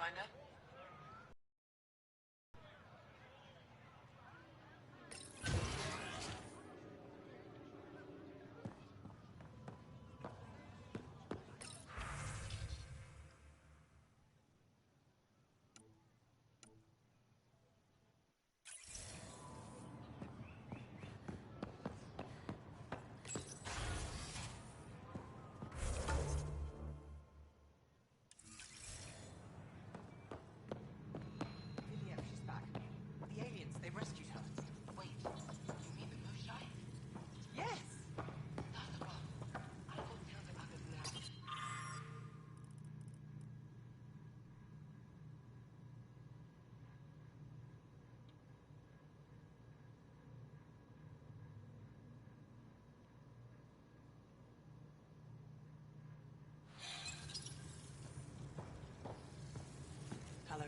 Pathfinder? Hello.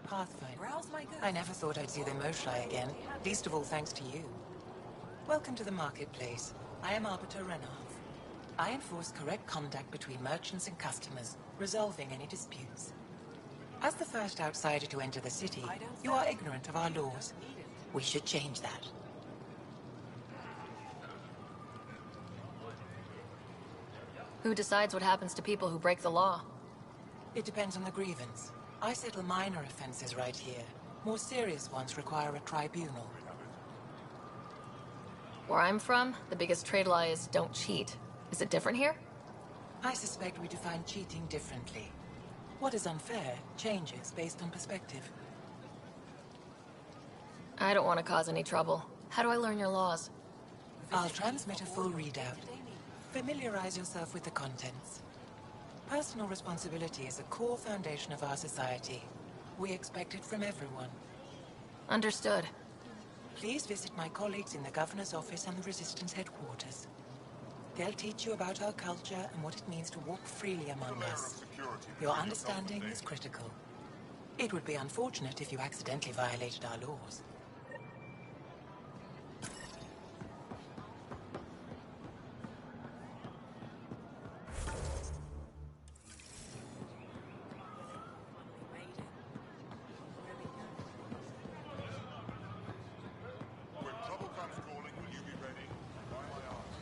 Pathfinder. I never thought I'd see the Moshai again, least of all thanks to you. Welcome to the marketplace. I am Arbiter Renarth. I enforce correct conduct between merchants and customers, resolving any disputes. As the first outsider to enter the city, you are ignorant of our laws. We should change that. Who decides what happens to people who break the law? It depends on the grievance. I settle minor offenses right here. More serious ones require a tribunal. Where I'm from, the biggest trade law is don't cheat. Is it different here? I suspect we define cheating differently. What is unfair changes based on perspective. I don't want to cause any trouble. How do I learn your laws? I'll transmit a full readout. Familiarize yourself with the contents. Personal responsibility is a core foundation of our society. We expect it from everyone. Understood. Please visit my colleagues in the Governor's office and the Resistance headquarters. They'll teach you about our culture and what it means to walk freely among us. Your understanding is critical. It would be unfortunate if you accidentally violated our laws. When trouble comes calling, will you be ready? By my arms.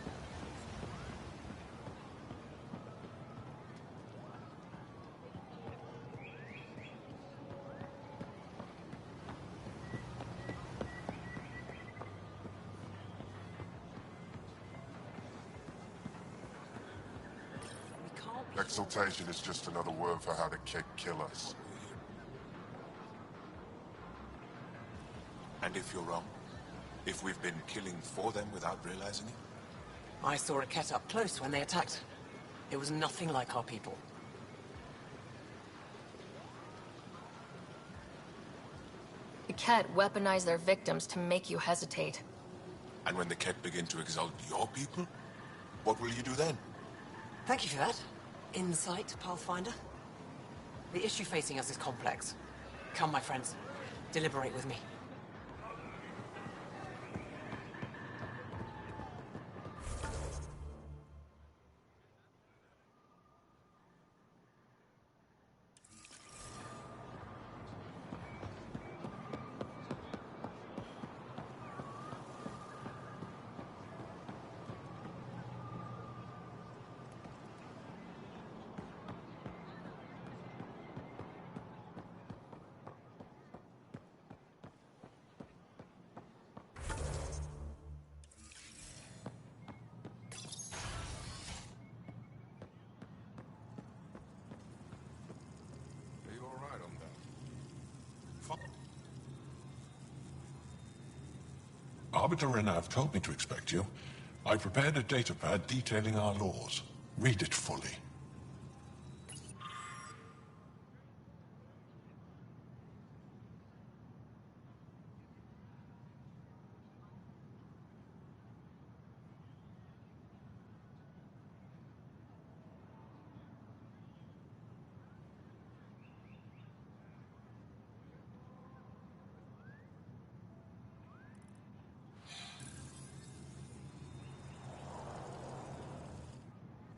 Exaltation is just another word for how the Kett kill us. And if you're wrong? If we've been killing for them without realizing it? I saw a Kett up close when they attacked. It was nothing like our people. The Kett weaponize their victims to make you hesitate. And when the Kett begin to exalt your people? What will you do then? Thank you for that. Insight, Pathfinder. The issue facing us is complex. Come, my friends. Deliberate with me. Are you all right on that? Arbiter Renav told me to expect you. I prepared a datapad detailing our laws. Read it fully.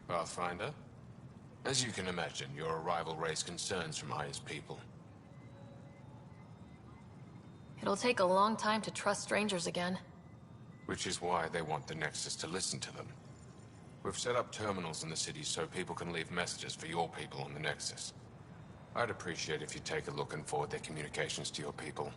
Pathfinder? As you can imagine, your arrival raised concerns from Aya's people. It'll take a long time to trust strangers again. Which is why they want the Nexus to listen to them. We've set up terminals in the city so people can leave messages for your people on the Nexus. I'd appreciate if you take a look and forward their communications to your people.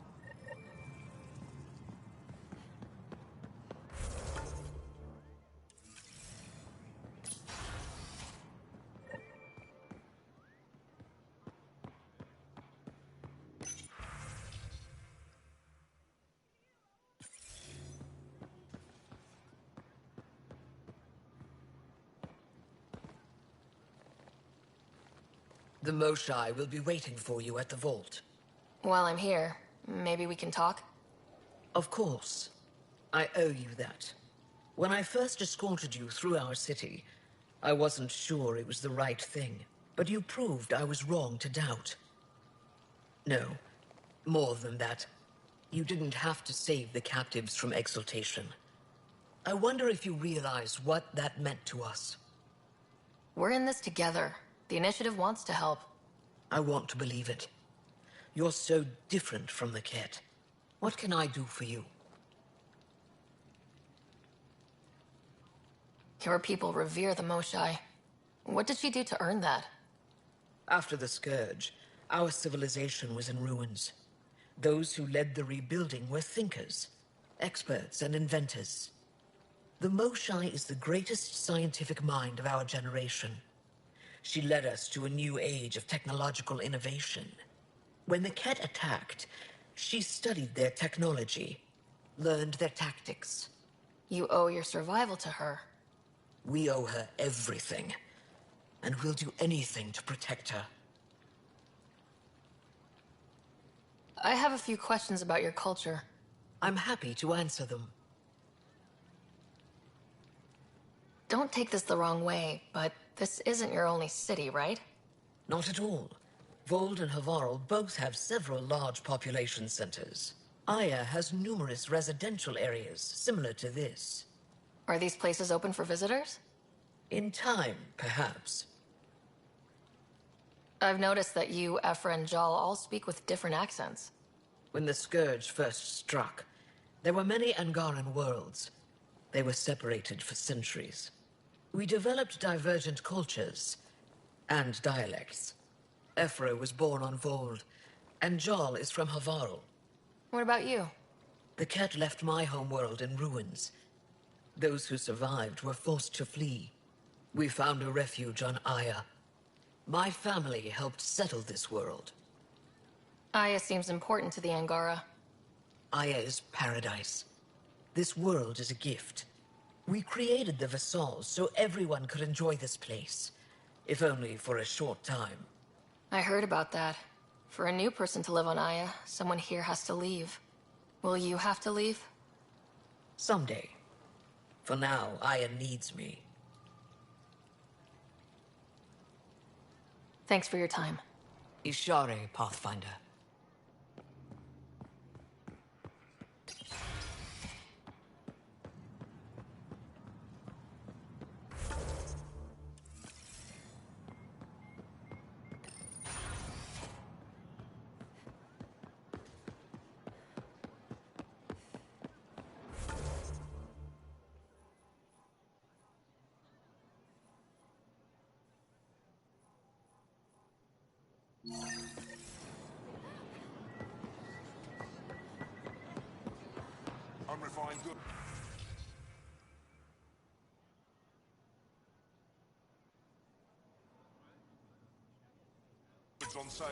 The Moshai will be waiting for you at the vault. While I'm here, maybe we can talk? Of course. I owe you that. When I first escorted you through our city, I wasn't sure it was the right thing, but you proved I was wrong to doubt. No, more than that. You didn't have to save the captives from exaltation. I wonder if you realize what that meant to us. We're in this together. The Initiative wants to help. I want to believe it. You're so different from the Kett. What can I do for you? Your people revere the Moshai. What did she do to earn that? After the Scourge, our civilization was in ruins. Those who led the rebuilding were thinkers, experts and inventors. The Moshai is the greatest scientific mind of our generation. She led us to a new age of technological innovation. When the Ket attacked, she studied their technology, learned their tactics. You owe your survival to her. We owe her everything, and we'll do anything to protect her. I have a few questions about your culture. I'm happy to answer them. Don't take this the wrong way, but this isn't your only city, right? Not at all. Vold and Havarl both have several large population centers. Aya has numerous residential areas similar to this. Are these places open for visitors? In time, perhaps. I've noticed that you, Ephra, and Jal all speak with different accents. When the Scourge first struck, there were many Angaran worlds. They were separated for centuries. We developed divergent cultures and dialects. Ephra was born on Vold, and Jal is from Havarl. What about you? The Ket left my homeworld in ruins. Those who survived were forced to flee. We found a refuge on Aya. My family helped settle this world. Aya seems important to the Angara. Aya is paradise. This world is a gift. We created the Vassals so everyone could enjoy this place, if only for a short time. I heard about that. For a new person to live on Aya, someone here has to leave. Will you have to leave? Someday. For now, Aya needs me. Thanks for your time. Ishare, Pathfinder. Unrefined good. Goods on sale.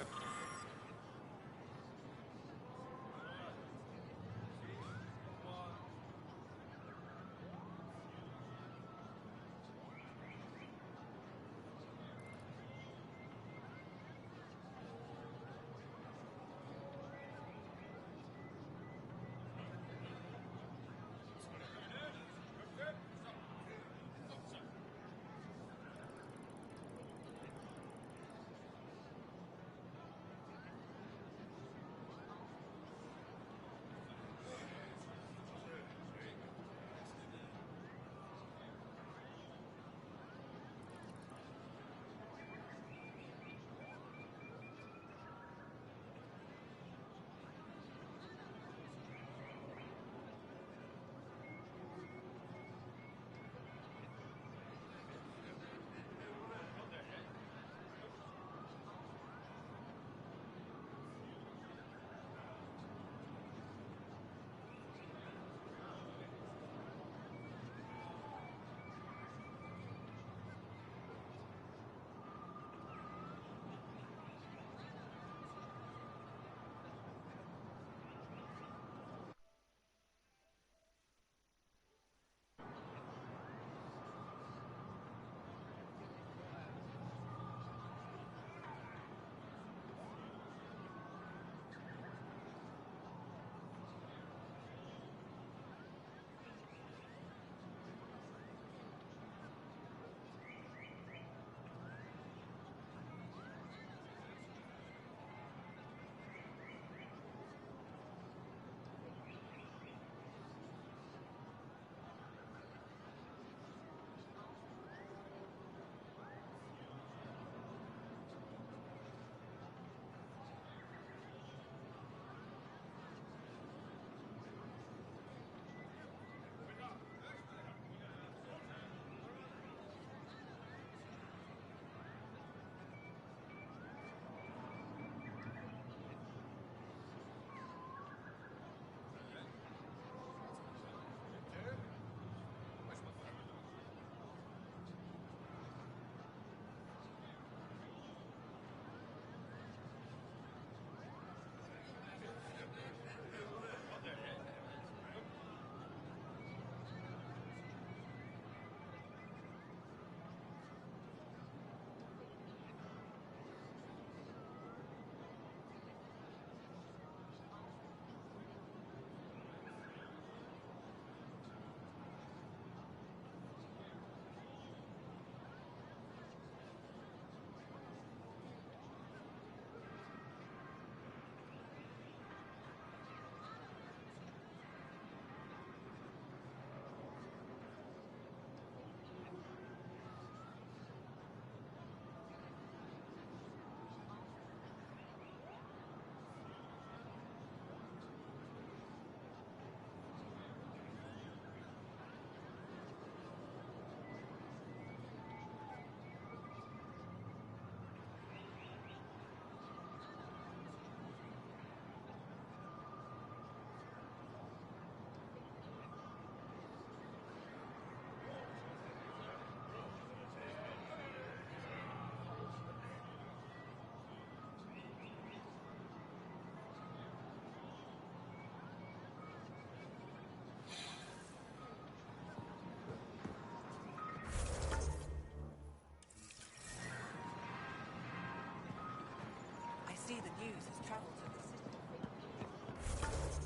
news has traveled to the city. Doesn't seem so I was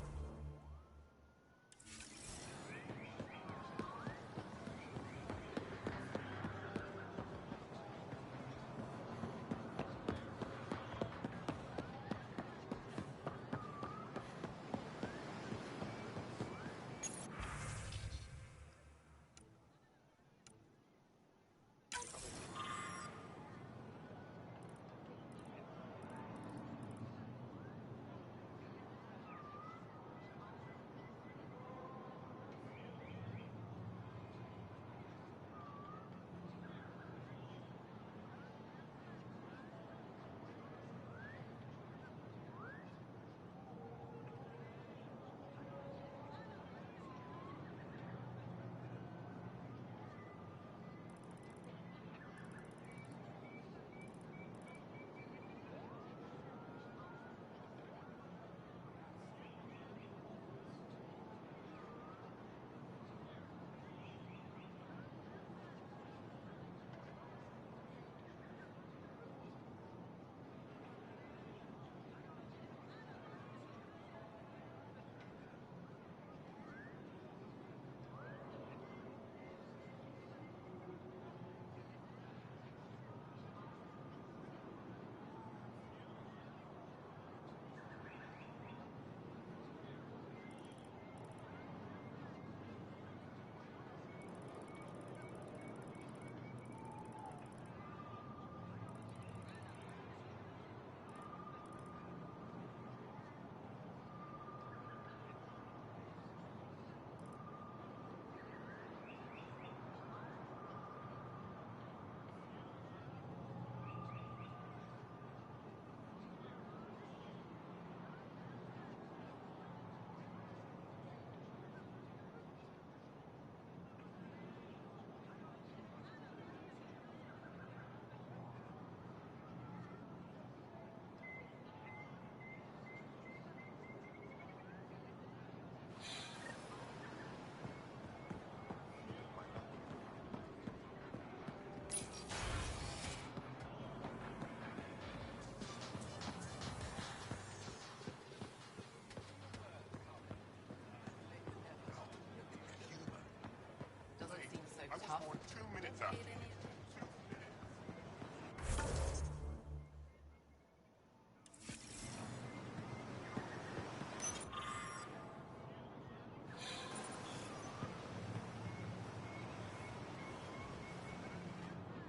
tough. born 2 minutes after you.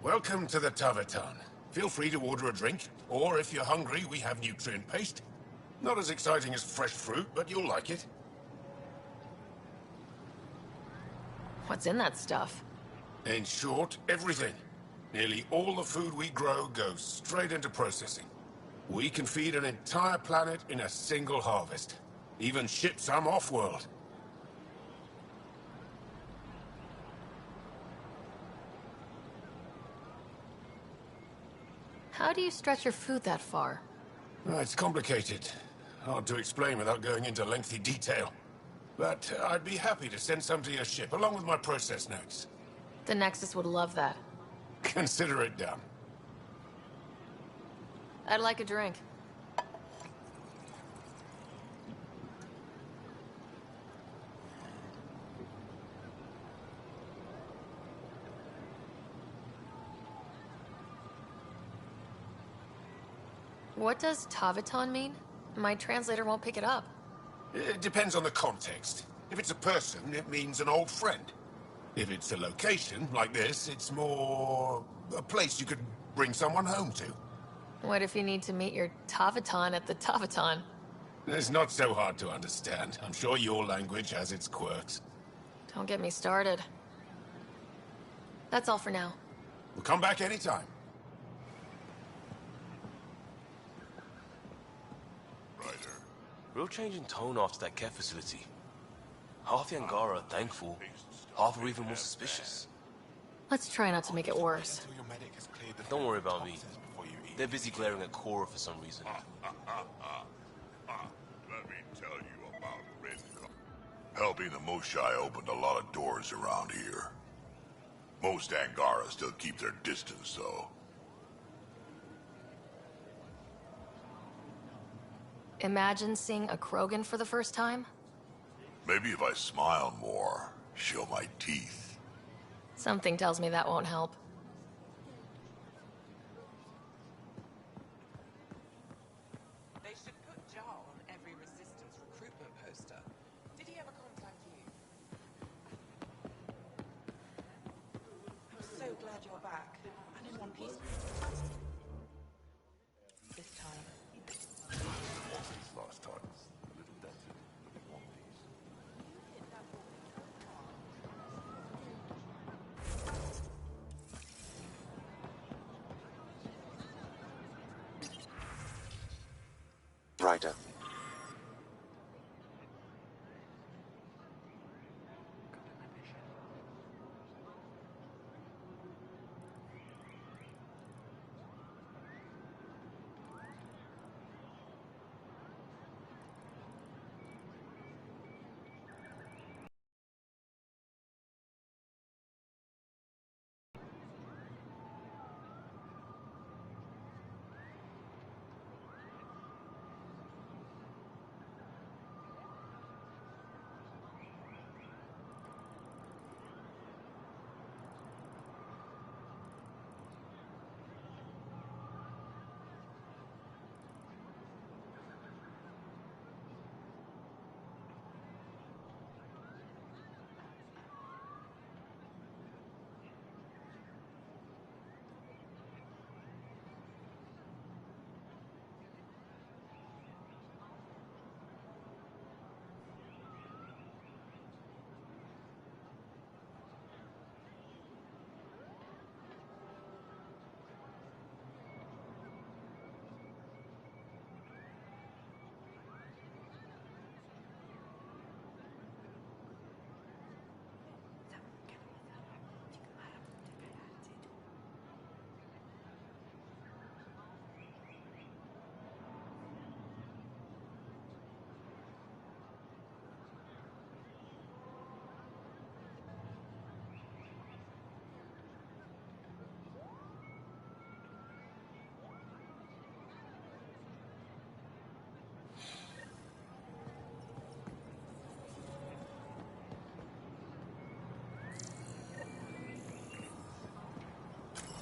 Welcome to the Taverton. Feel free to order a drink, or if you're hungry, we have nutrient paste. Not as exciting as fresh fruit, but you'll like it. What's in that stuff? In short, everything. Nearly all the food we grow goes straight into processing. We can feed an entire planet in a single harvest. Even ship some off-world. How do you stretch your food that far? It's complicated. Hard to explain without going into lengthy detail. But I'd be happy to send some to your ship, along with my process notes. The Nexus would love that. Consider it done. I'd like a drink. What does Taviton mean? My translator won't pick it up. It depends on the context. If it's a person, it means an old friend. If it's a location, like this, it's more a place you could bring someone home to. What if you need to meet your Taviton at the Taviton? It's not so hard to understand. I'm sure your language has its quirks. Don't get me started. That's all for now. We'll come back anytime. Real change in tone after that care facility. Half the Angara are thankful, half are even more suspicious. Let's try not to make it worse. Don't worry about me. They're busy glaring at Cora for some reason. Let me tell you about Red. Helping the Moshai opened a lot of doors around here. Most Angara still keep their distance, though. Imagine seeing a Krogan for the first time? Maybe if I smile more, show my teeth. Something tells me that won't help. They should put Jar on every resistance recruitment poster. Did he ever contact you? I'm so glad you're back. I'm in one piece. This time. Last time, a little dented, but in one piece. Ryder.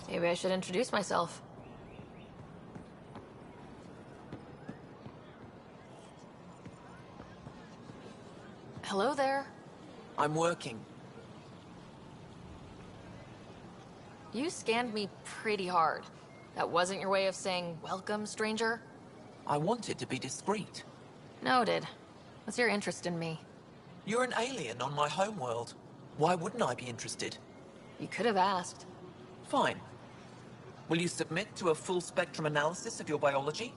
Maybe I should introduce myself. Hello there. I'm working. You scanned me pretty hard. That wasn't your way of saying, welcome, stranger? I wanted to be discreet. Noted. What's your interest in me? You're an alien on my homeworld. Why wouldn't I be interested? You could have asked. Fine. Will you submit to a full-spectrum analysis of your biology?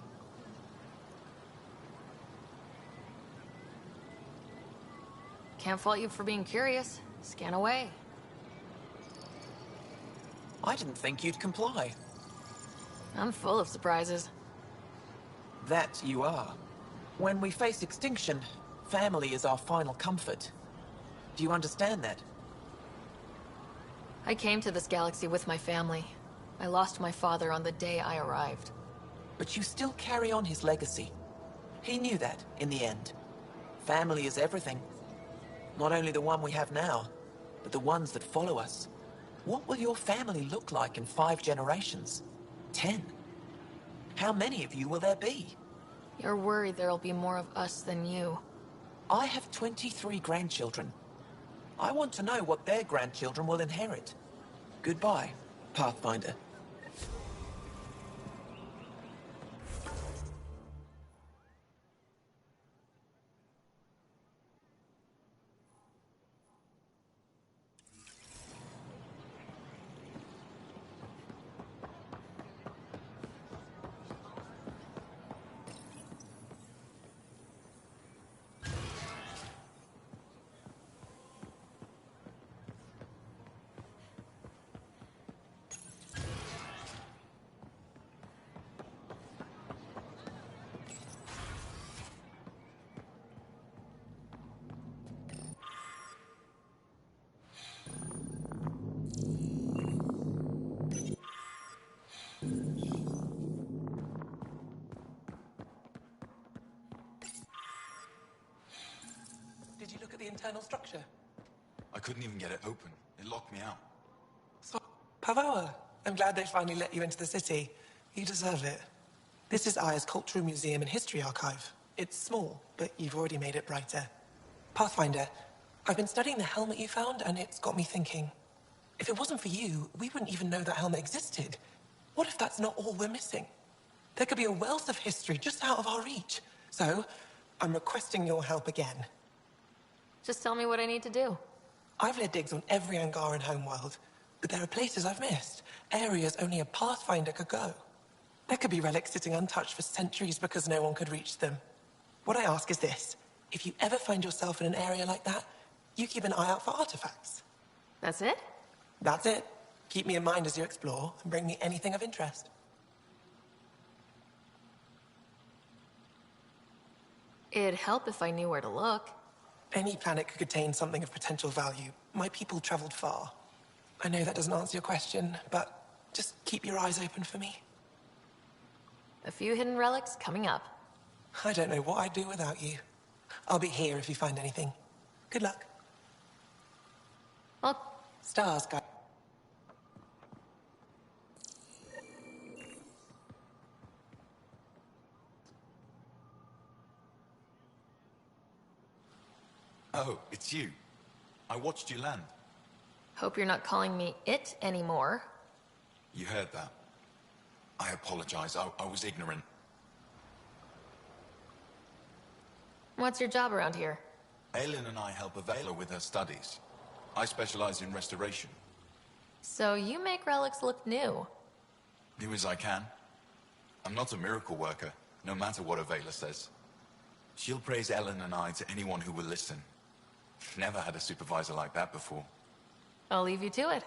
Can't fault you for being curious. Scan away. I didn't think you'd comply. I'm full of surprises. That you are. When we face extinction, family is our final comfort. Do you understand that? I came to this galaxy with my family. I lost my father on the day I arrived. But you still carry on his legacy. He knew that, in the end. Family is everything. Not only the one we have now, but the ones that follow us. What will your family look like in 5 generations? 10? How many of you will there be? You're worried there'll be more of us than you. I have 23 grandchildren. I want to know what their grandchildren will inherit. Goodbye, Pathfinder. internal structure? I couldn't even get it open. It locked me out. So, Pavoa, I'm glad they finally let you into the city. You deserve it. This is Aya's Cultural Museum and History Archive. It's small, but you've already made it brighter. Pathfinder, I've been studying the helmet you found, and it's got me thinking. If it wasn't for you, we wouldn't even know that helmet existed. What if that's not all we're missing? There could be a wealth of history just out of our reach. So, I'm requesting your help again. Just tell me what I need to do. I've led digs on every Angaran homeworld, but there are places I've missed, areas only a Pathfinder could go. There could be relics sitting untouched for centuries because no one could reach them. What I ask is this: if you ever find yourself in an area like that, you keep an eye out for artifacts. That's it? That's it. Keep me in mind as you explore, and bring me anything of interest. It'd help if I knew where to look. Any planet could contain something of potential value. My people traveled far. I know that doesn't answer your question, but just keep your eyes open for me. A few hidden relics coming up. I don't know what I'd do without you. I'll be here if you find anything. Good luck. Well, stars, guys. Oh, it's you. I watched you land. Hope you're not calling me it anymore. You heard that. I apologize. I was ignorant. What's your job around here? Aelin and I help Avela with her studies. I specialize in restoration. So you make relics look new. New as I can. I'm not a miracle worker, no matter what Avela says. She'll praise Ellen and I to anyone who will listen. Never had a supervisor like that before. I'll leave you to it.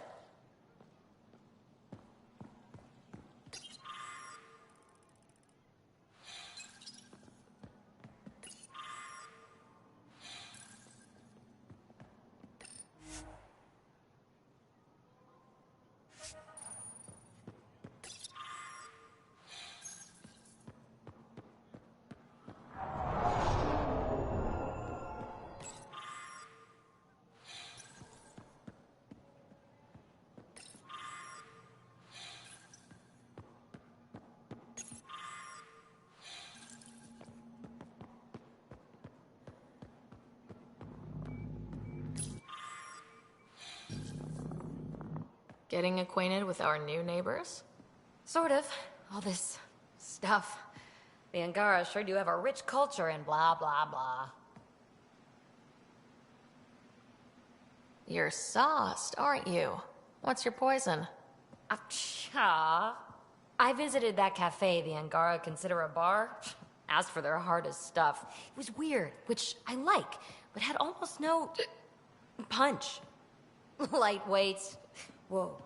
Getting acquainted with our new neighbors? Sort of. All this stuff. The Angara sure do have a rich culture and blah, blah, blah. You're sauced, aren't you? What's your poison? I visited that cafe the Angara consider a bar. Asked for their hardest stuff. It was weird, which I like, but had almost no punch. Lightweight. Whoa.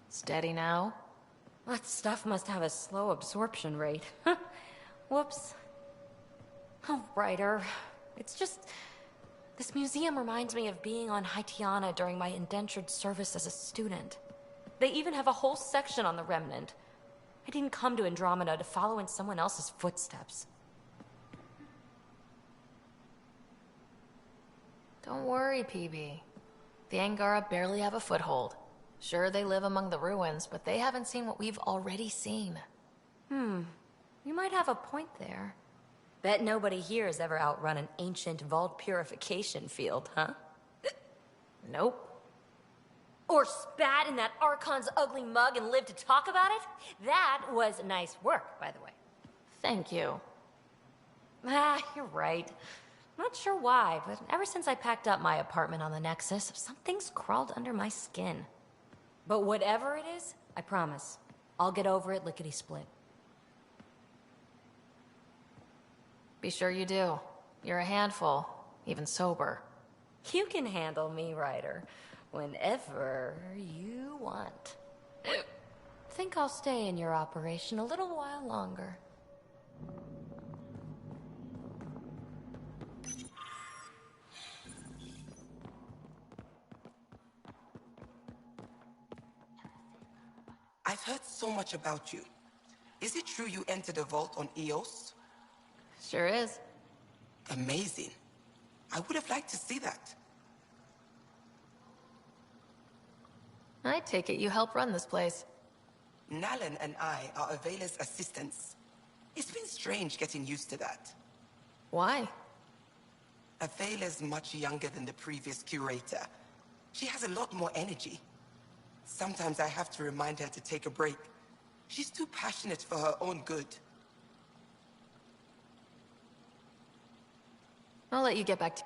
Steady now? That stuff must have a slow absorption rate. Whoops. Oh, Ryder. It's just... This museum reminds me of being on Haitiana during my indentured service as a student. They even have a whole section on the Remnant. I didn't come to Andromeda to follow in someone else's footsteps. Don't worry, PB. The Angara barely have a foothold. Sure, they live among the ruins, but they haven't seen what we've already seen. You might have a point there. Bet nobody here has ever outrun an ancient vault purification field, huh? Nope. Or spat in that Archon's ugly mug and lived to talk about it? That was nice work, by the way. Thank you. You're right. Not sure why, but ever since I packed up my apartment on the Nexus, something's crawled under my skin. But whatever it is, I promise, I'll get over it lickety-split. Be sure you do. You're a handful, even sober. You can handle me, Ryder, whenever you want. Think I'll stay in your operation a little while longer. I've heard so much about you. Is it true you entered the vault on Eos? Sure is. Amazing. I would have liked to see that. I take it you help run this place. Nalan and I are Avela's assistants. It's been strange getting used to that. Why? Avela's much younger than the previous curator. She has a lot more energy. Sometimes I have to remind her to take a break. She's too passionate for her own good. I'll let you get back to...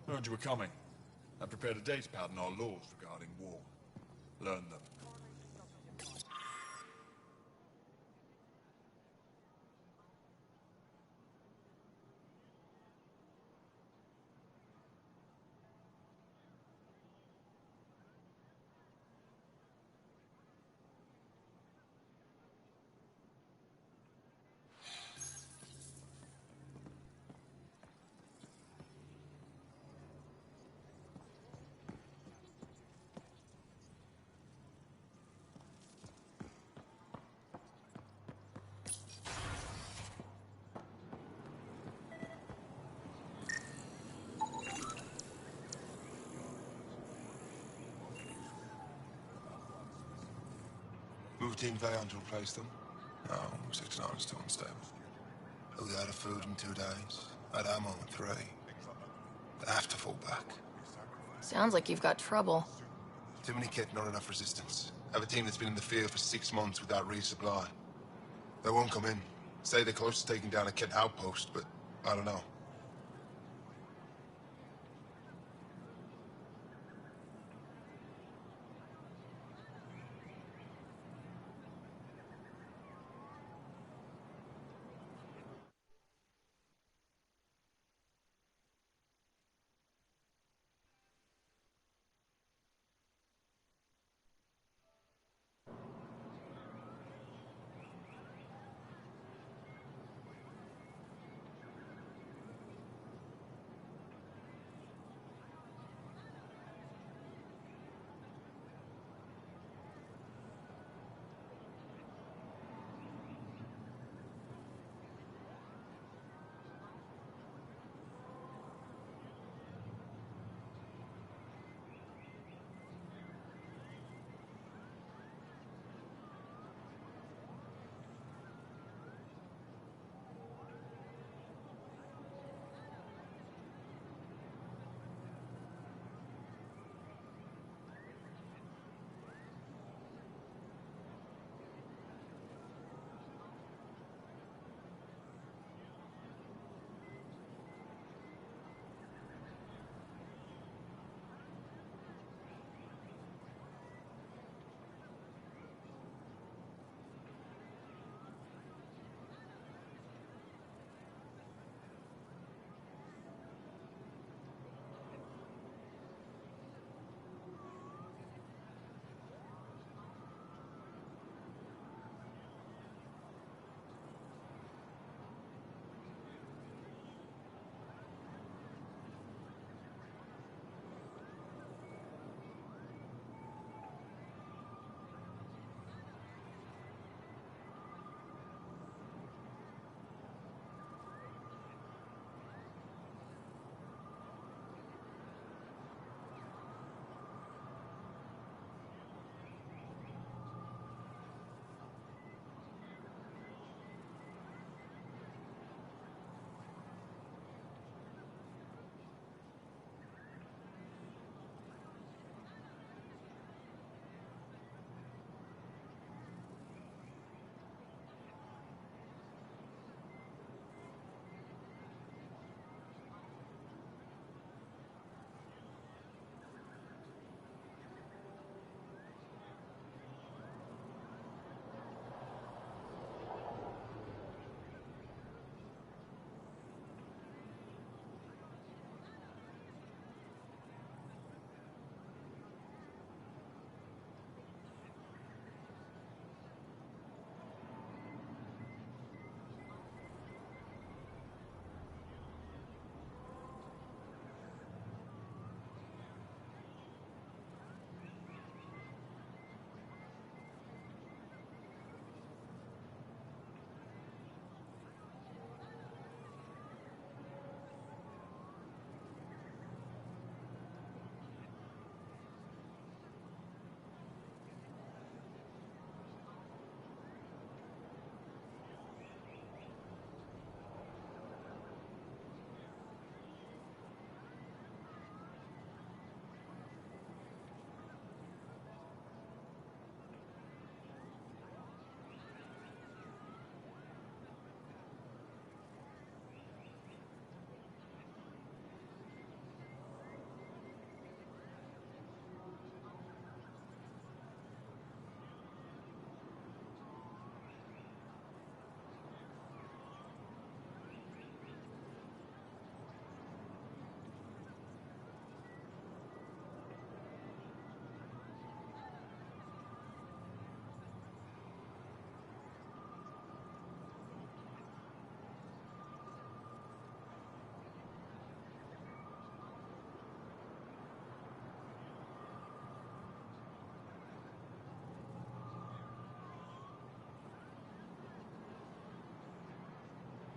Heard you were coming. I prepared a data pad on our laws regarding war. Learn them. Routine Vayon to replace them? No, 6 9 is too unstable. We out of food in 2 days. Had ammo in 3. They have to fall back. Sounds like you've got trouble. Too many kit, not enough resistance. Have a team that's been in the field for 6 months without resupply. They won't come in. Say they're close to taking down a kit outpost, but I don't know.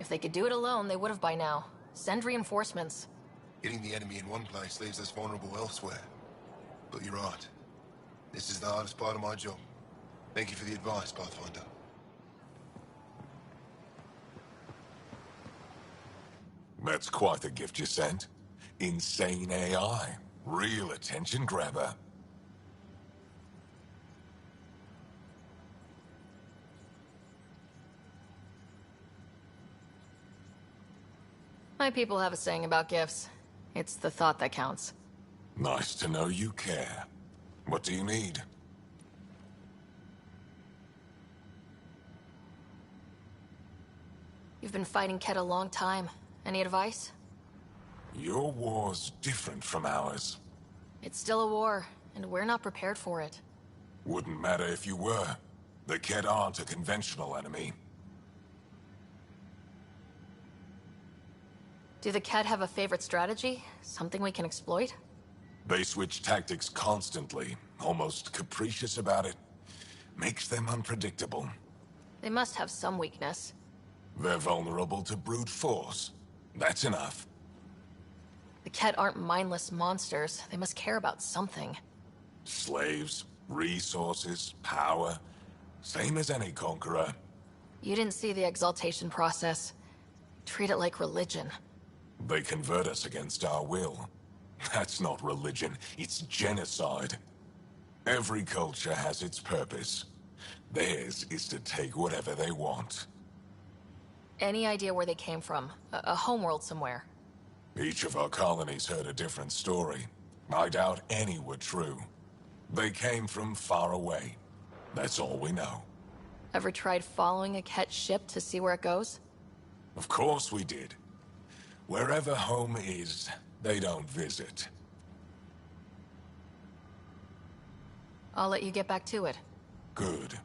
If they could do it alone, they would have by now. Send reinforcements. Hitting the enemy in one place leaves us vulnerable elsewhere. But you're right. This is the hardest part of my job. Thank you for the advice, Pathfinder. That's quite the gift you sent. Insane AI. Real attention grabber. My people have a saying about gifts. It's the thought that counts. Nice to know you care. What do you need? You've been fighting Ket a long time. Any advice? Your war's different from ours. It's still a war, and we're not prepared for it. Wouldn't matter if you were. The Kett aren't a conventional enemy. Do the Ket have a favorite strategy? Something we can exploit? They switch tactics constantly, almost capricious about it. Makes them unpredictable. They must have some weakness. They're vulnerable to brute force. That's enough. The Ket aren't mindless monsters. They must care about something. Slaves, resources, power. Same as any conqueror. You didn't see the exaltation process. Treat it like religion. They convert us against our will. That's not religion, it's genocide. Every culture has its purpose. Theirs is to take whatever they want. Any idea where they came from? A homeworld somewhere? Each of our colonies heard a different story. I doubt any were true. They came from far away. That's all we know. Ever tried following a Ket ship to see where it goes? Of course we did. Wherever home is, they don't visit. I'll let you get back to it. Good.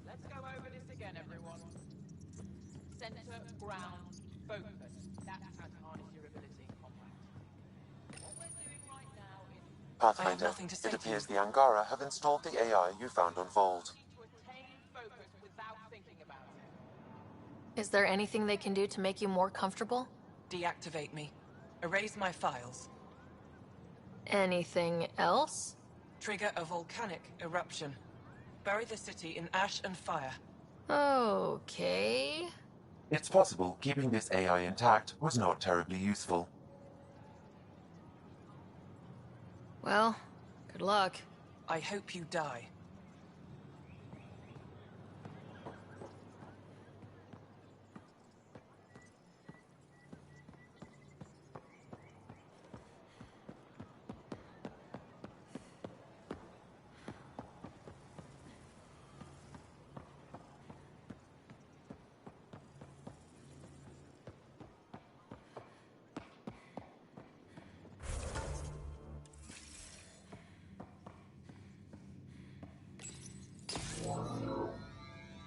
Let's go over this again, everyone. Center, ground, focus. That's how to harness your ability in combat. What we're doing right now is... Pathfinder, nothing to say it to appears you. the Angara have installed the AI you found on Vold. To attain focus without thinking about it. Is there anything they can do to make you more comfortable? Deactivate me. Erase my files. Anything else? Trigger a volcanic eruption. Bury the city in ash and fire. Okay... It's possible keeping this AI intact was not terribly useful. Well, good luck. I hope you die.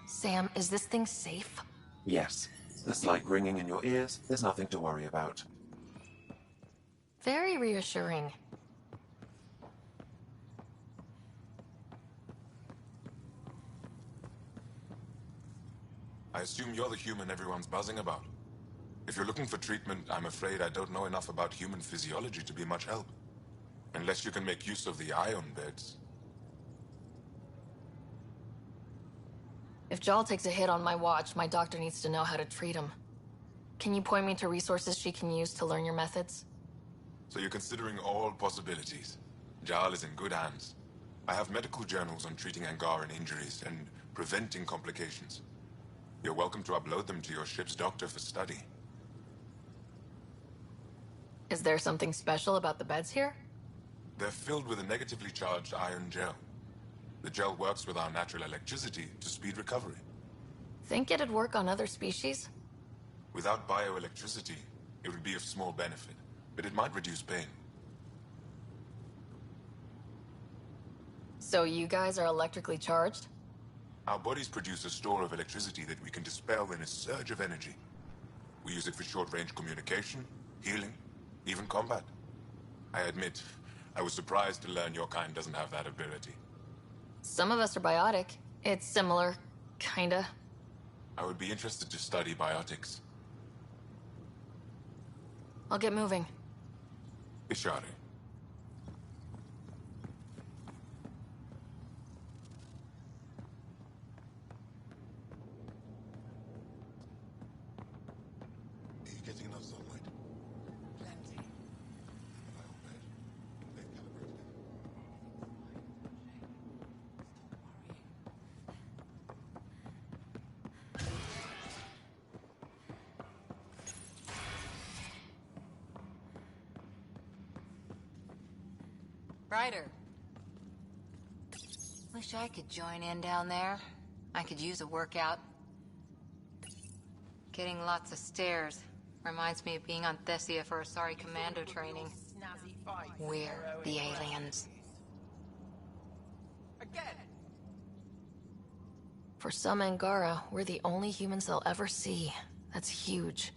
Sam, is this thing safe? Yes. The slight ringing in your ears, there's nothing to worry about. Very reassuring. I assume you're the human everyone's buzzing about. If you're looking for treatment, I'm afraid I don't know enough about human physiology to be much help. Unless you can make use of the ion beds. If Jal takes a hit on my watch, my doctor needs to know how to treat him. Can you point me to resources she can use to learn your methods? So you're considering all possibilities. Jarl is in good hands. I have medical journals on treating Angaran injuries and preventing complications. You're welcome to upload them to your ship's doctor for study. Is there something special about the beds here? They're filled with a negatively charged iron gel. The gel works with our natural electricity to speed recovery. Think it'd work on other species? Without bioelectricity, it would be of small benefit, but it might reduce pain. So you guys are electrically charged? Our bodies produce a store of electricity that we can dispel in a surge of energy. We use it for short-range communication, healing, even combat. I admit, I was surprised to learn your kind doesn't have that ability. Some of us are biotic. It's similar, kinda. I would be interested to study biotics. I'll get moving. Ishari. Are you getting enough sunlight? Plenty. Ryder. Wish I could join in down there. I could use a workout. Getting lots of stairs. Reminds me of being on Thessia for Asari commando training. We're the aliens. For some Angara, we're the only humans they'll ever see. That's huge.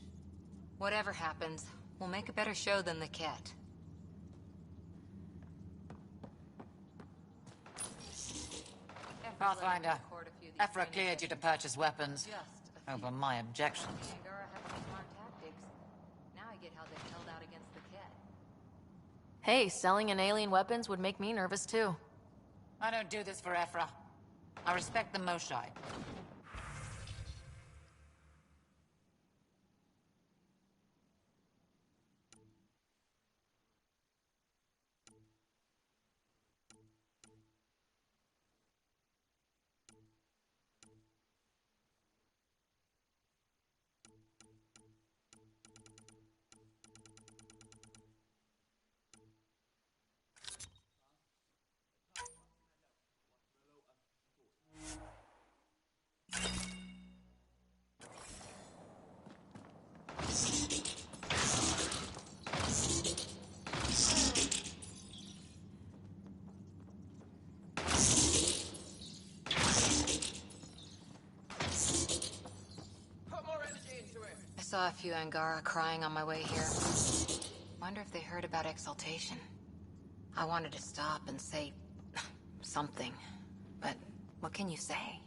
Whatever happens, we'll make a better show than the Ket. Pathfinder, Ephra cleared you to purchase weapons. Over my objections. Now I get how they held out against the Ket. Hey, selling an alien weapons would make me nervous too. I don't do this for Ephra. I respect the Moshai. I saw a few Angara crying on my way here. Wonder if they heard about exaltation. I wanted to stop and say something, but what can you say?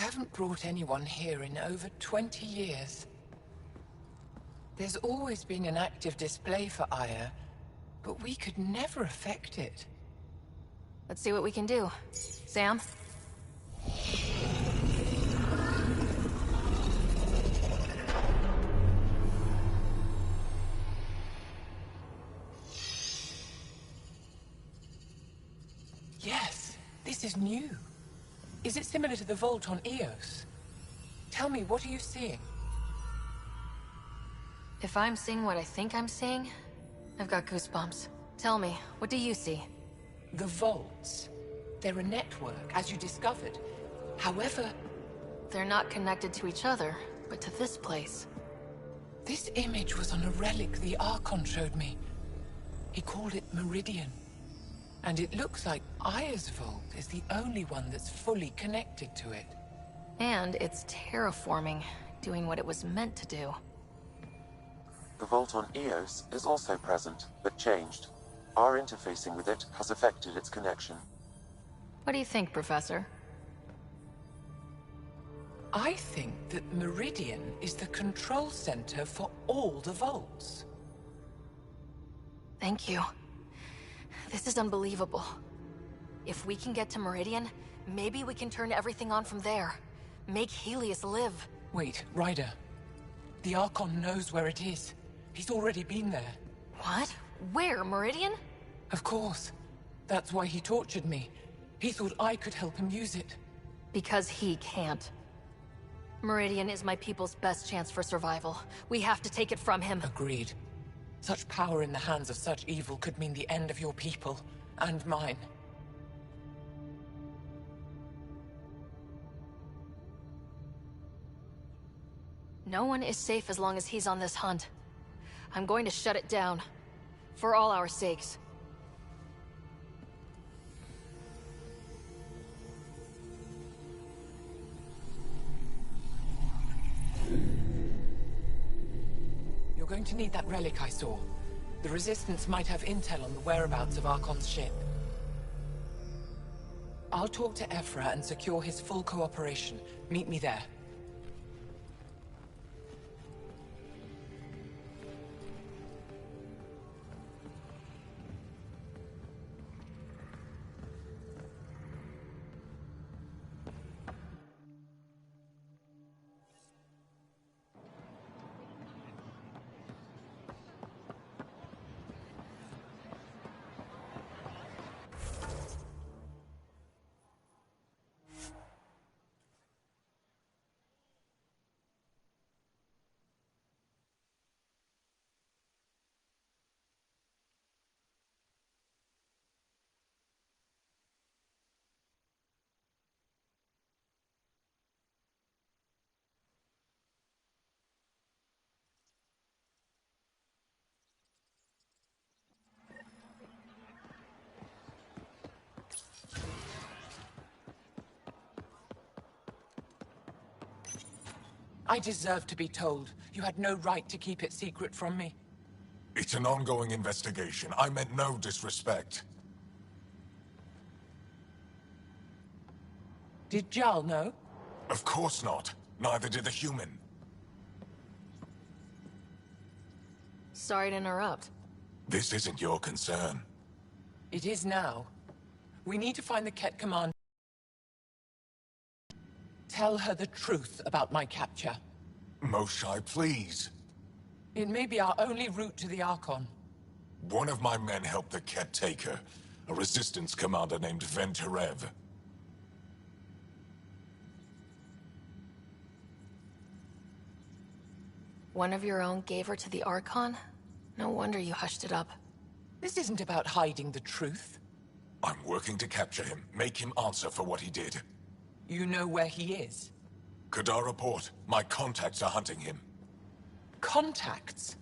haven't brought anyone here in over 20 years. There's always been an active display for Aya, but we could never affect it. Let's see what we can do. Sam? Yes, this is new. Is it similar to the vault on Eos? Tell me, what are you seeing? If I'm seeing what I think I'm seeing, I've got goosebumps. Tell me, what do you see? The vaults. They're a network, as you discovered. However... They're not connected to each other, but to this place. This image was on a relic the Archon showed me. He called it Meridian. And it looks like Aya's vault is the only one that's fully connected to it. And it's terraforming, doing what it was meant to do. The vault on Eos is also present, but changed. Our interfacing with it has affected its connection. What do you think, Professor? I think that Meridian is the control center for all the vaults. Thank you. This is unbelievable. If we can get to Meridian, maybe we can turn everything on from there. Make Helios live. Wait, Ryder. The Archon knows where it is. He's already been there. What? Where? Meridian? Of course. That's why he tortured me. He thought I could help him use it. Because he can't. Meridian is my people's best chance for survival. We have to take it from him. Agreed. Such power in the hands of such evil could mean the end of your people, and mine. No one is safe as long as he's on this hunt. I'm going to shut it down. For all our sakes. You're going to need that relic I saw. The Resistance might have intel on the whereabouts of Archon's ship. I'll talk to Ephra and secure his full cooperation. Meet me there. I deserve to be told. You had no right to keep it secret from me. It's an ongoing investigation. I meant no disrespect. Did Jal know? Of course not. Neither did the human. Sorry to interrupt. This isn't your concern. It is now. We need to find the Ket commander. Tell her the truth about my capture. Moshai, please. It may be our only route to the Archon. One of my men helped the Ket take her. A Resistance commander named Venturev. One of your own gave her to the Archon? No wonder you hushed it up. This isn't about hiding the truth. I'm working to capture him, make him answer for what he did. You know where he is? Kadar Port. My contacts are hunting him. Contacts?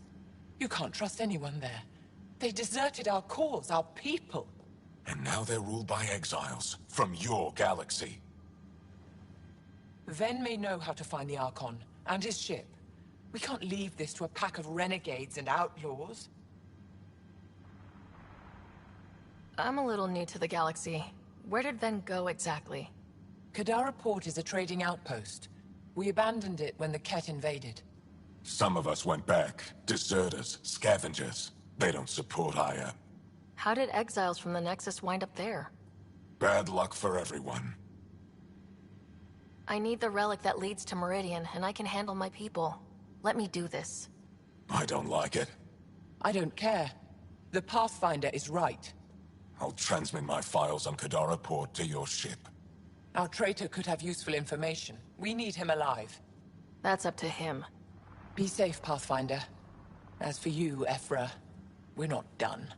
You can't trust anyone there. They deserted our cause, our people. And now they're ruled by exiles from your galaxy. Ven may know how to find the Archon and his ship. We can't leave this to a pack of renegades and outlaws. I'm a little new to the galaxy. Where did Ven go exactly? Kadara Port is a trading outpost. We abandoned it when the Ket invaded. Some of us went back. Deserters, scavengers. They don't support Aya. How did exiles from the Nexus wind up there? Bad luck for everyone. I need the relic that leads to Meridian, and I can handle my people. Let me do this. I don't like it. I don't care. The Pathfinder is right. I'll transmit my files on Kadara Port to your ship. Our traitor could have useful information. We need him alive. That's up to him. Be safe, Pathfinder. As for you, Ephra, we're not done.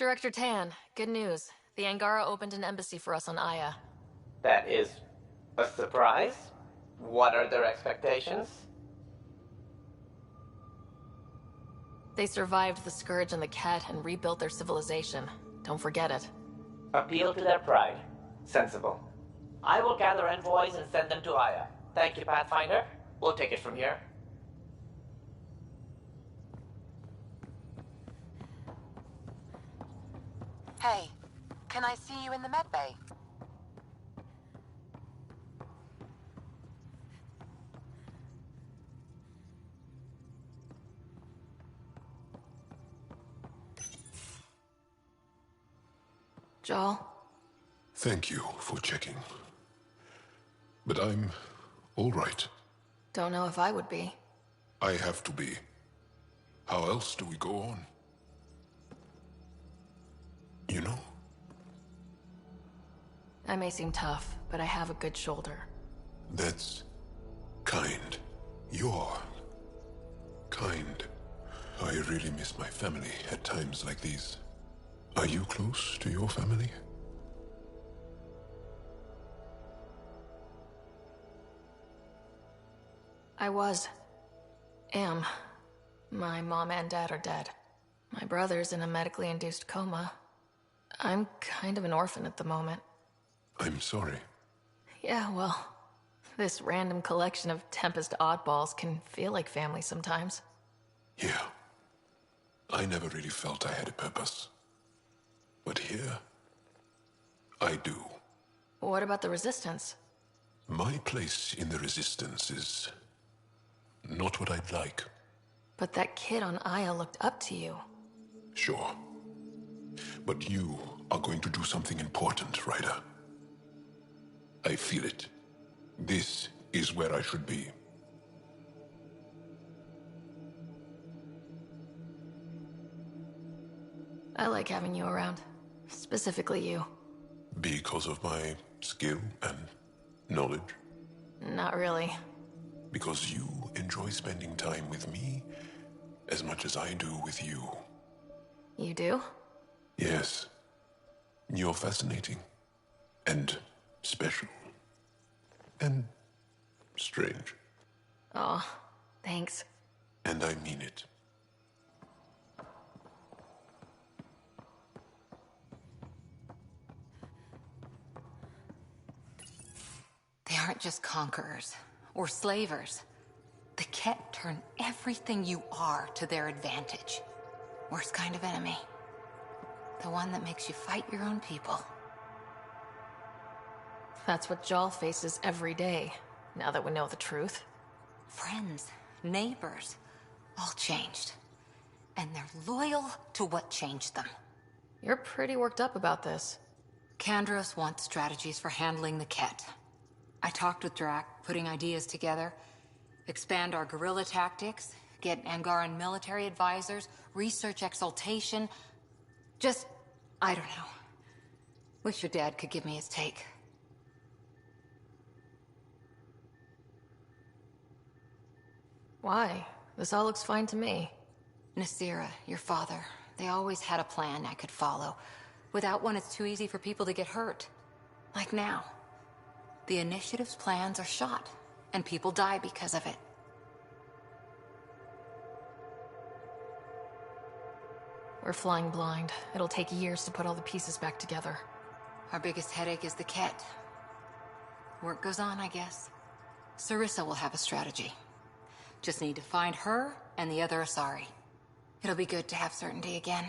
Director Tan, good news. The Angara opened an embassy for us on Aya. That is a surprise? What are their expectations? They survived the Scourge and the Cat and rebuilt their civilization. Don't forget it. Appeal to their pride. Sensible. I will gather envoys and send them to Aya. Thank you, Pathfinder. We'll take it from here. Hey, can I see you in the med bay? Jal? Thank you for checking. But I'm all right. Don't know if I would be. I have to be. How else do we go on? You know? I may seem tough, but I have a good shoulder. That's kind. You're kind. I really miss my family at times like these. Are you close to your family? I was. Am. My mom and dad are dead. My brother's in a medically induced coma. I'm kind of an orphan at the moment. I'm sorry. Yeah, well, this random collection of Tempest oddballs can feel like family sometimes. Yeah. I never really felt I had a purpose. But here, I do. What about the Resistance? My place in the Resistance is not what I'd like. But that kid on Aya looked up to you. Sure. But you are going to do something important, Ryder. I feel it. This is where I should be. I like having you around. Specifically you. Because of my skill and knowledge? Not really. Because you enjoy spending time with me as much as I do with you. You do? Yes. You're fascinating. And special. and strange. Oh, thanks. And I mean it. They aren't just conquerors or slavers. The Ket turn everything you are to their advantage. Worst kind of enemy. The one that makes you fight your own people. That's what Jal faces every day, now that we know the truth. Friends, neighbors, all changed. And they're loyal to what changed them. You're pretty worked up about this. Kandros wants strategies for handling the Ket. I talked with Drac, putting ideas together. Expand our guerrilla tactics, get Angaran military advisors, research exaltation. Just, I don't know. Wish your dad could give me his take. Why? This all looks fine to me. Nasira, your father, they always had a plan I could follow. Without one, it's too easy for people to get hurt. Like now. The Initiative's plans are shot, and people die because of it. We're flying blind. It'll take years to put all the pieces back together. Our biggest headache is the Ket. Work goes on, I guess. Sarissa will have a strategy. Just need to find her and the other Asari. It'll be good to have certainty again.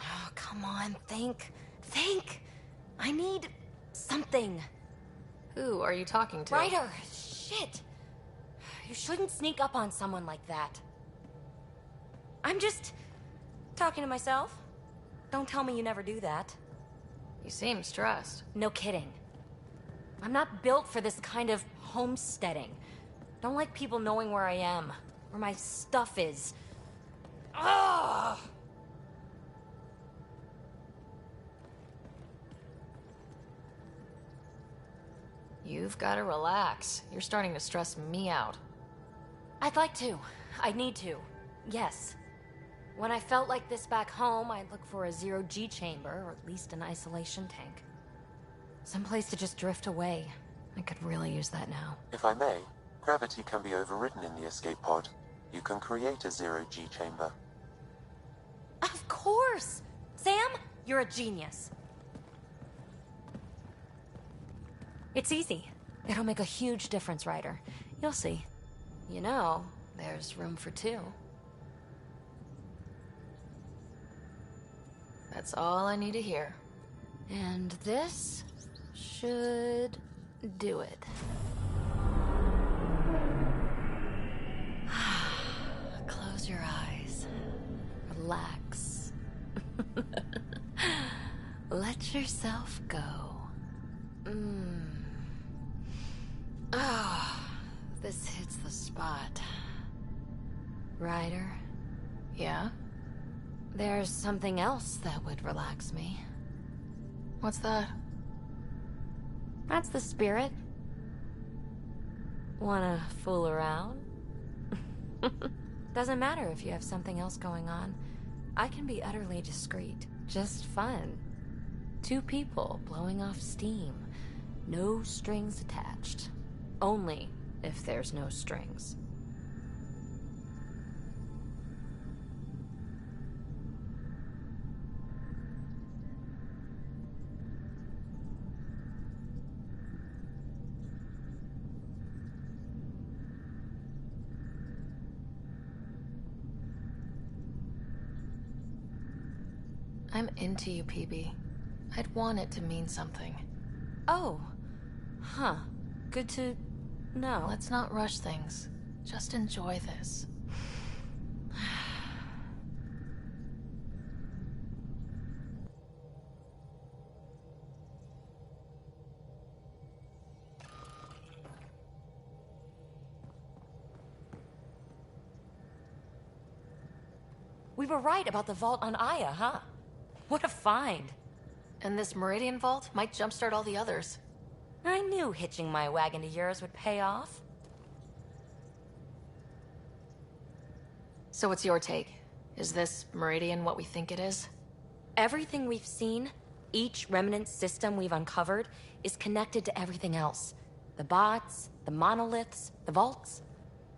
Oh, come on, think. Think! I need something. Who are you talking to? Ryder! Shit! You shouldn't sneak up on someone like that. I'm just talking to myself. Don't tell me you never do that. You seem stressed. No kidding. I'm not built for this kind of homesteading. Don't like people knowing where I am, where my stuff is. Ugh! You've got to relax. You're starting to stress me out. I'd like to. I need to. Yes. When I felt like this back home, I'd look for a zero-G chamber, or at least an isolation tank. Someplace to just drift away. I could really use that now. If I may, gravity can be overridden in the escape pod. You can create a zero-G chamber. Of course! Sam, you're a genius. It's easy. It'll make a huge difference, Ryder. You'll see. You know, there's room for two. That's all I need to hear. And this should do it. Close your eyes. Relax. Let yourself go. Oh, this hits the spot. Ryder? Yeah? There's something else that would relax me. What's that? That's the spirit. Wanna fool around? Doesn't matter if you have something else going on. I can be utterly discreet. Just fun. Two people blowing off steam. No strings attached. Only if there's no strings. I'm into you, PB. I'd want it to mean something. Oh. Huh. Good to know. Let's not rush things. Just enjoy this. We were right about the vault on Aya, huh? What a find. And this Meridian vault might jumpstart all the others. I knew hitching my wagon to yours would pay off. So what's your take? Is this Meridian what we think it is? Everything we've seen, each remnant system we've uncovered, is connected to everything else. The bots, the monoliths, the vaults.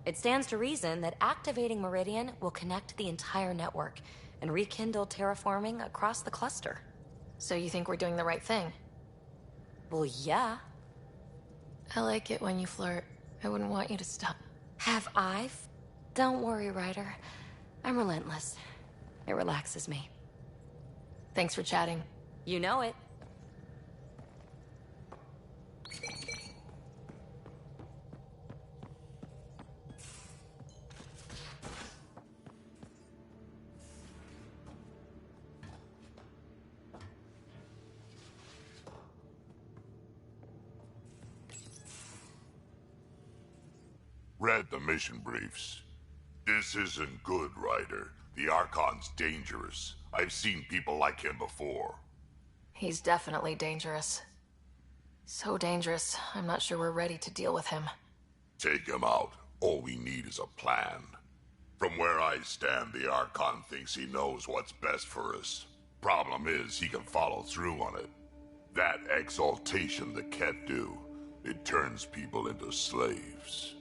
It stands to reason that activating Meridian will connect the entire network and rekindle terraforming across the cluster. So you think we're doing the right thing? Well, yeah. I like it when you flirt. I wouldn't want you to stop. Have I? Don't worry, Ryder. I'm relentless. It relaxes me. Thanks for chatting. You know it. Read the mission briefs. This isn't good, Ryder. The Archon's dangerous. I've seen people like him before. He's definitely dangerous. So dangerous, I'm not sure we're ready to deal with him. Take him out. All we need is a plan. From where I stand, the Archon thinks he knows what's best for us. Problem is, he can follow through on it. That exaltation the Ket do, it turns people into slaves.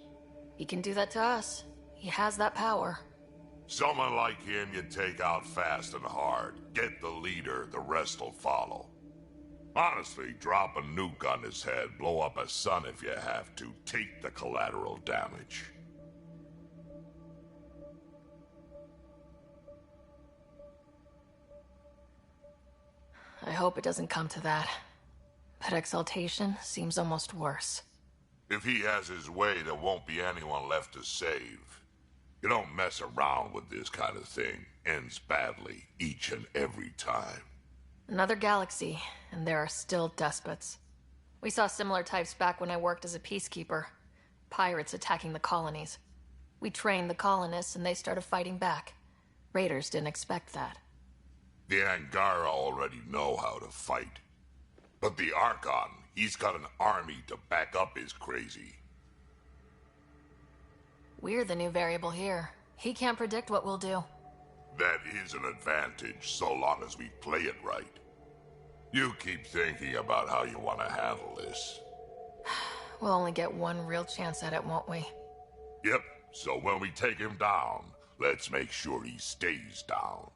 He can do that to us. He has that power. Someone like him you take out fast and hard. Get the leader, the rest will follow. Honestly, drop a nuke on his head, blow up a sun if you have to. Take the collateral damage. I hope it doesn't come to that. But exaltation seems almost worse. If he has his way, there won't be anyone left to save. You don't mess around with this kind of thing. Ends badly, each and every time. Another galaxy, and there are still despots. We saw similar types back when I worked as a peacekeeper. Pirates attacking the colonies. We trained the colonists, and they started fighting back. Raiders didn't expect that. The Angara already know how to fight. But the Archon, he's got an army to back up his crazy. We're the new variable here. He can't predict what we'll do. That is an advantage, so long as we play it right. You keep thinking about how you want to handle this. We'll only get one real chance at it, won't we? Yep, so when we take him down, let's make sure he stays down.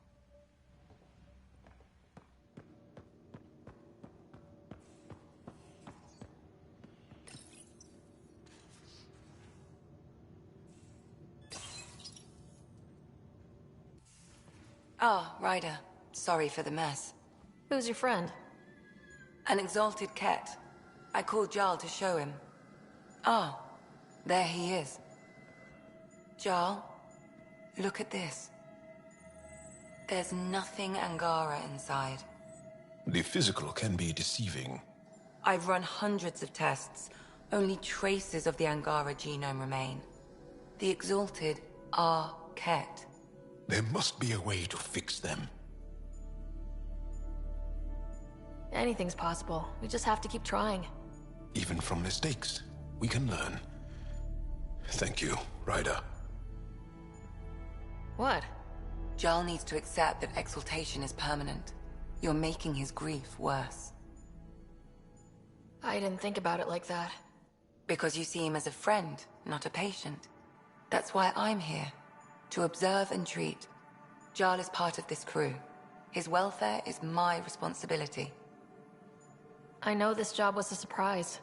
Ah, Ryder. Sorry for the mess. Who's your friend? An exalted Ket. I called Jarl to show him. Ah, there he is. Jarl, look at this. There's nothing Angara inside. The physical can be deceiving. I've run hundreds of tests. Only traces of the Angara genome remain. The exalted are Ket. There must be a way to fix them. Anything's possible. We just have to keep trying. Even from mistakes, we can learn. Thank you, Ryder. What? Jarl needs to accept that exaltation is permanent. You're making his grief worse. I didn't think about it like that. Because you see him as a friend, not a patient. That's why I'm here. To observe and treat. Jarl is part of this crew. His welfare is my responsibility. I know this job was a surprise,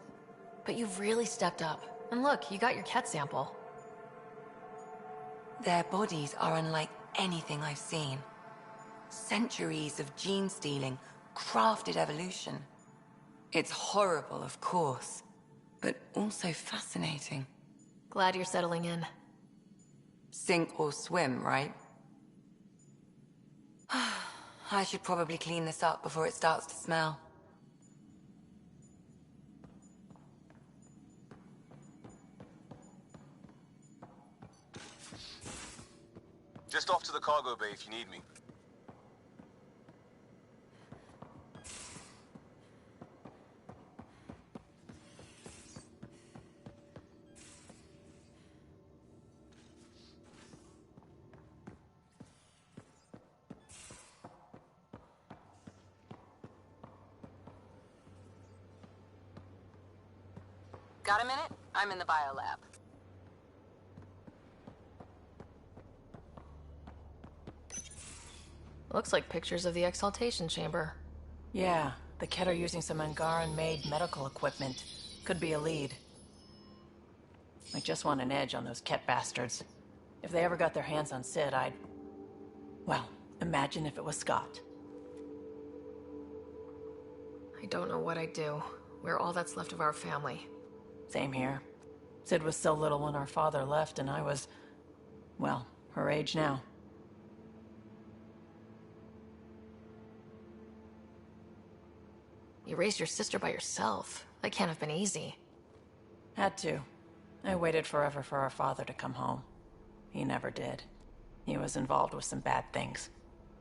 but you've really stepped up. And look, you got your Ket sample. Their bodies are unlike anything I've seen. Centuries of gene stealing, crafted evolution. It's horrible, of course, but also fascinating. Glad you're settling in. Sink or swim, right? I should probably clean this up before it starts to smell. Just off to the cargo bay if you need me. Got a minute? I'm in the biolab. Looks like pictures of the exaltation chamber. Yeah, the Kett are using some Angaran-made medical equipment. Could be a lead. I just want an edge on those Kett bastards. If they ever got their hands on Sid, I'd... Well, imagine if it was Scott. I don't know what I'd do. We're all that's left of our family. Same here. Sid was so little when our father left, and I was... well, her age now. You raised your sister by yourself. That can't have been easy. Had to. I waited forever for our father to come home. He never did. He was involved with some bad things.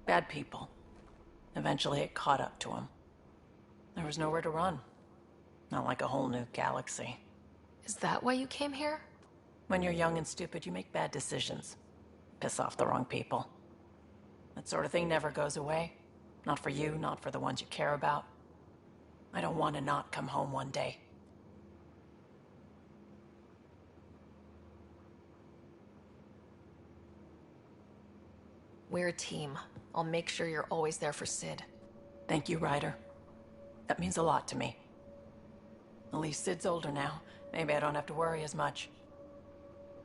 Bad people. Eventually it caught up to him. There was nowhere to run. Not like a whole new galaxy. Is that why you came here? When you're young and stupid, you make bad decisions. Piss off the wrong people. That sort of thing never goes away. Not for you, not for the ones you care about. I don't want to not come home one day. We're a team. I'll make sure you're always there for Sid. Thank you, Ryder. That means a lot to me. At least Sid's older now. Maybe I don't have to worry as much.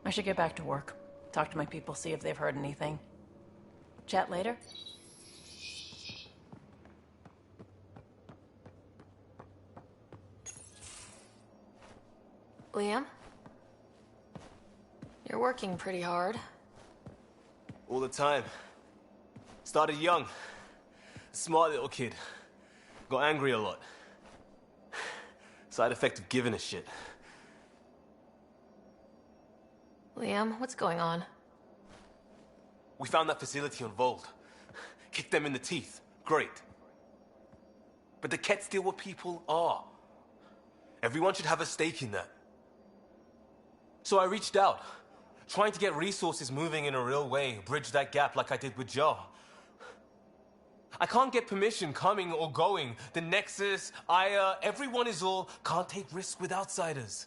I should get back to work. Talk to my people, see if they've heard anything. Chat later? Liam? You're working pretty hard. All the time. Started young. Smart little kid. Got angry a lot. Side effect of giving a shit. Liam, what's going on? We found that facility on Vold. Kicked them in the teeth. Great. But the Kett still what people are. Everyone should have a stake in that. So I reached out, trying to get resources moving in a real way, bridge that gap like I did with Jar. I can't get permission coming or going. The Nexus, Aya, everyone is all can't take risks with outsiders.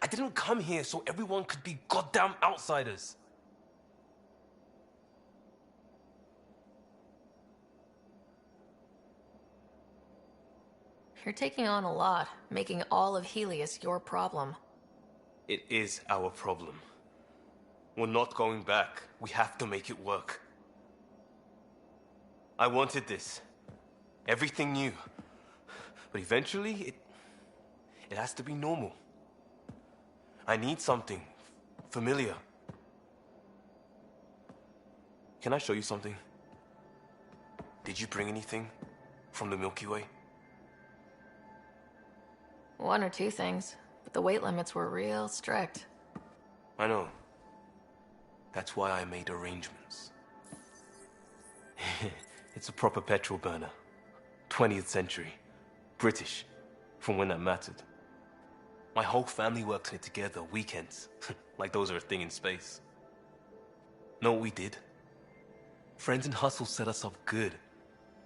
I didn't come here so everyone could be goddamn outsiders. You're taking on a lot, making all of Helios your problem. It is our problem. We're not going back. We have to make it work. I wanted this. Everything new. But eventually, it has to be normal. I need something familiar. Can I show you something? Did you bring anything from the Milky Way? One or two things, but the weight limits were real strict. I know. That's why I made arrangements. It's a proper petrol burner. 20th century. British. From when that mattered. My whole family worked on it together, weekends. Like those are a thing in space. Know what we did? Friends in Hustle set us up good.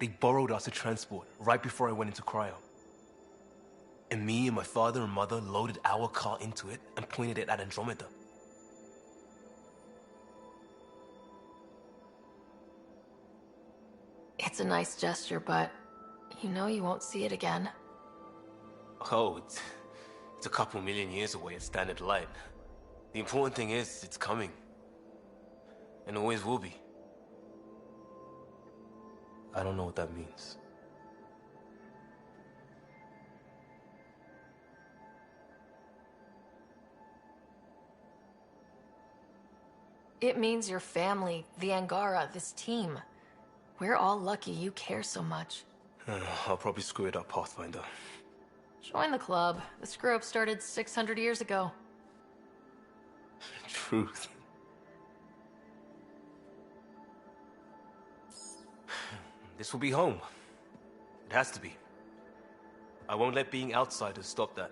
They borrowed us to transport right before I went into cryo. And me and my father and mother loaded our car into it and pointed it at Andromeda. It's a nice gesture, but you know you won't see it again. Oh, it's a couple million years away at standard light. The important thing is, it's coming. And always will be. I don't know what that means. It means your family, the Angara, this team. We're all lucky you care so much. I'll probably screw it up, Pathfinder. Join the club. The screw-up started 600 years ago. Truth. This will be home. It has to be. I won't let being outsiders stop that.